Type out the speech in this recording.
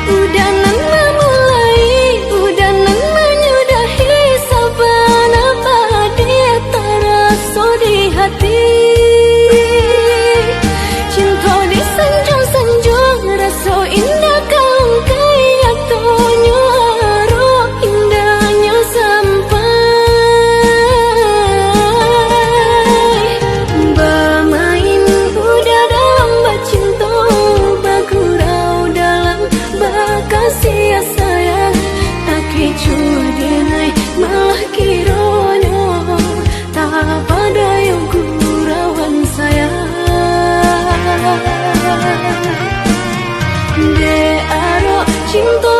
Udah nan memulai, udah nan menyudahi saban apa dia terasa di hati. Cinta di sanjung-sanjung rasa indah kau kayak tonyo roh indahnya sampai bermain udah dalam bacinta bagurau dalam bakasih sayang tak kecuali denai malah kironyo tak pada yang kurawan sayang de aro cinta